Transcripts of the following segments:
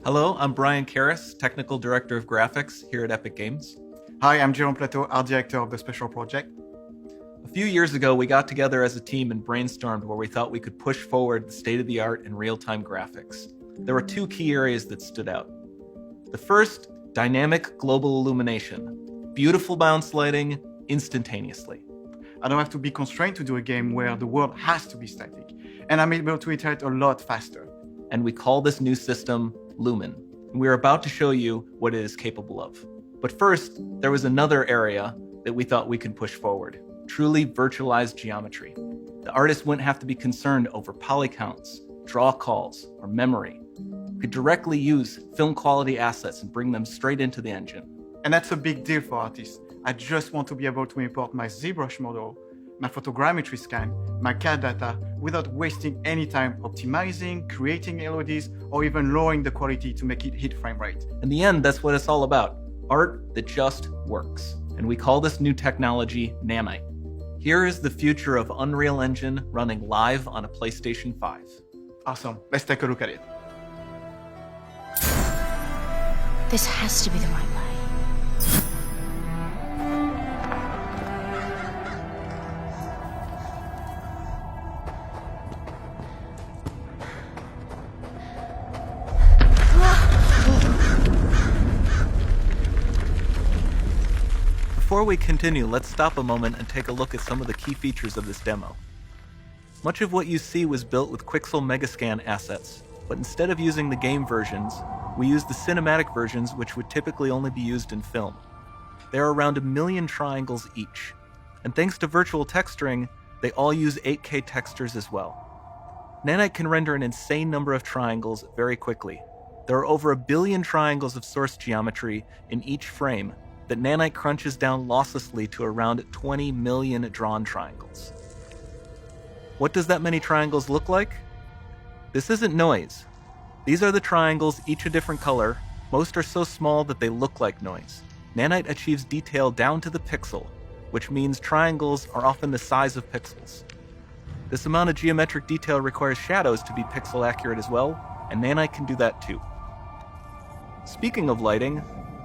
Hello, I'm Brian Karras, Technical Director of Graphics here at Epic Games. Hi, I'm Jerome Plateau, Art Director of the Special Project. A few years ago, we got together as a team and brainstormed where we thought we could push forward the state-of-the-art in real-time graphics. There were two key areas that stood out. The first, dynamic global illumination. Beautiful bounce lighting, instantaneously. I don't have to be constrained to do a game where the world has to be static, and I'm able to iterate a lot faster. And we call this new system Lumen. We're about to show you what it is capable of. But first, there was another area that we thought we could push forward. Truly virtualized geometry. The artist wouldn't have to be concerned over poly counts, draw calls, or memory. We could directly use film quality assets and bring them straight into the engine. And that's a big deal for artists. I just want to be able to import my ZBrush model, my photogrammetry scan, my CAD data, without wasting any time optimizing, creating LODs, or even lowering the quality to make it hit frame rate. In the end, that's what it's all about. Art that just works. And we call this new technology Nanite. Here is the future of Unreal Engine running live on a PlayStation 5. Awesome, let's take a look at it. This has to be the right way. Before we continue, let's stop a moment and take a look at some of the key features of this demo. Much of what you see was built with Quixel Megascan assets, but instead of using the game versions, we used the cinematic versions, which would typically only be used in film. There are around 1 million triangles each, and thanks to virtual texturing, they all use 8K textures as well. Nanite can render an insane number of triangles very quickly. There are over 1 billion triangles of source geometry in each frame that Nanite crunches down losslessly to around 20 million drawn triangles. What does that many triangles look like? This isn't noise. These are the triangles, each a different color. Most are so small that they look like noise. Nanite achieves detail down to the pixel, which means triangles are often the size of pixels. This amount of geometric detail requires shadows to be pixel accurate as well, and Nanite can do that too. Speaking of lighting,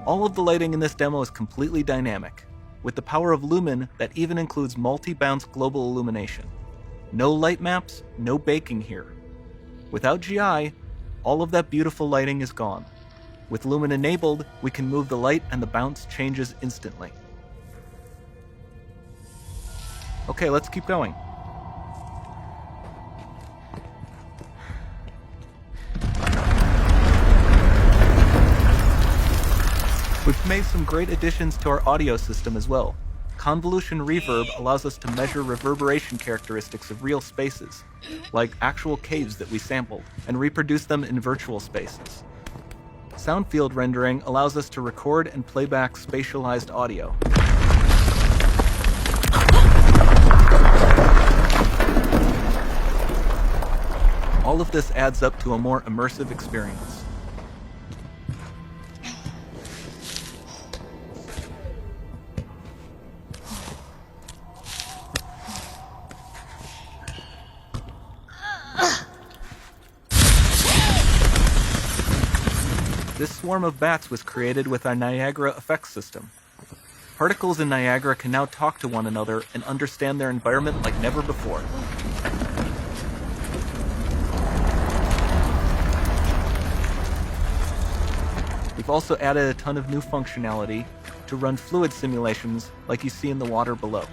all of the lighting in this demo is completely dynamic, with the power of Lumen that even includes multi-bounce global illumination. No light maps, no baking here. Without GI, all of that beautiful lighting is gone. With Lumen enabled, we can move the light and the bounce changes instantly. Okay, let's keep going. We've made some great additions to our audio system as well. Convolution reverb allows us to measure reverberation characteristics of real spaces, like actual caves that we sampled, and reproduce them in virtual spaces. Sound field rendering allows us to record and playback spatialized audio. All of this adds up to a more immersive experience. This swarm of bats was created with our Niagara effects system. Particles in Niagara can now talk to one another and understand their environment like never before. We've also added a ton of new functionality to run fluid simulations like you see in the water below.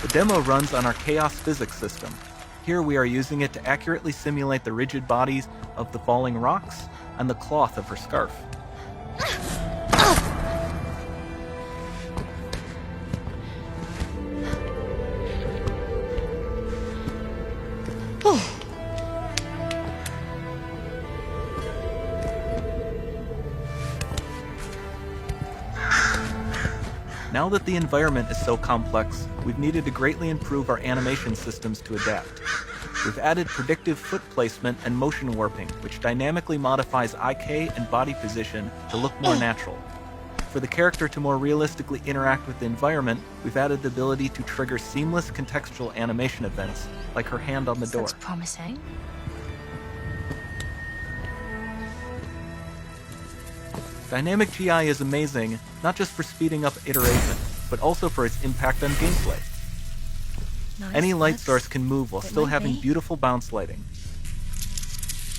The demo runs on our chaos physics system. Here we are using it to accurately simulate the rigid bodies of the falling rocks and the cloth of her scarf. Now that the environment is so complex, we've needed to greatly improve our animation systems to adapt. We've added predictive foot placement and motion warping, which dynamically modifies IK and body position to look more natural. For the character to more realistically interact with the environment, we've added the ability to trigger seamless contextual animation events, like her hand on the door. That's promising. Dynamic GI is amazing, not just for speeding up iteration, but also for its impact on gameplay. Nice. Any light source can move while It still might having be. beautiful bounce lighting.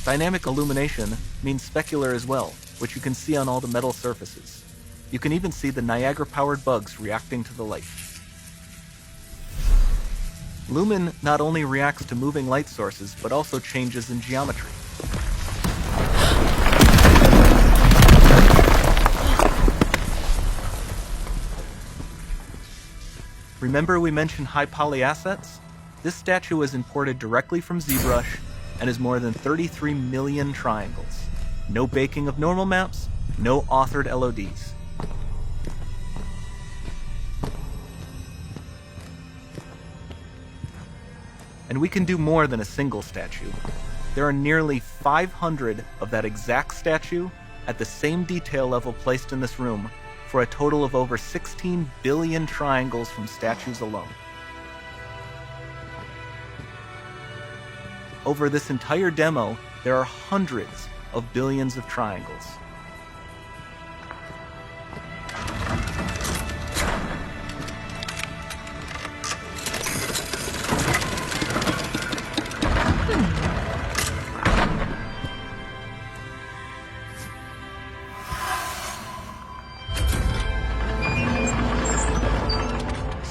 Dynamic illumination means specular as well, which you can see on all the metal surfaces. You can even see the Niagara-powered bugs reacting to the light. Lumen not only reacts to moving light sources, but also changes in geometry. Remember we mentioned high poly assets? This statue was imported directly from ZBrush and is more than 33 million triangles. No baking of normal maps, no authored LODs. And we can do more than a single statue. There are nearly 500 of that exact statue at the same detail level placed in this room, for a total of over 16 billion triangles from statues alone. Over this entire demo, there are hundreds of billions of triangles.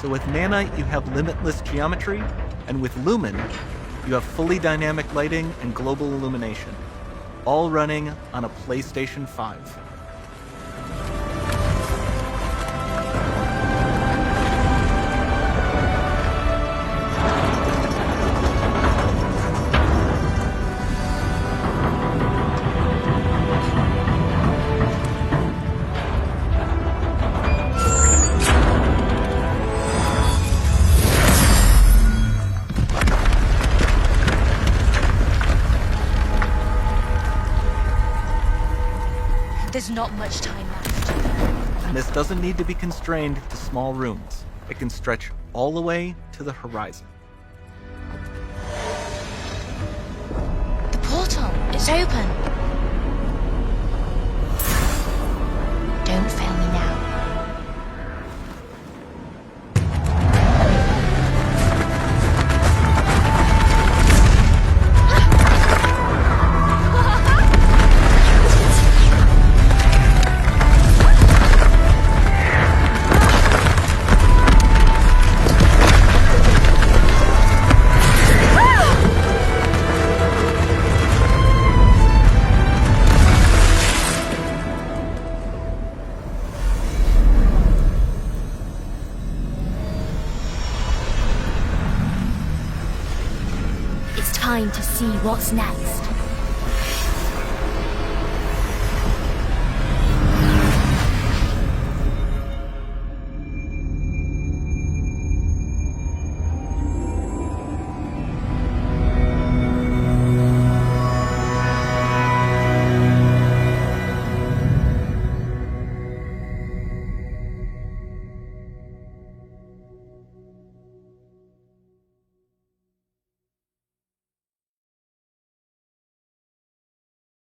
So with Nanite, you have limitless geometry, and with Lumen, you have fully dynamic lighting and global illumination, all running on a PlayStation 5. There's not much time left. And this doesn't need to be constrained to small rooms. It can stretch all the way to the horizon. The portal, it's open. Don't fail me now. Time to see what's next.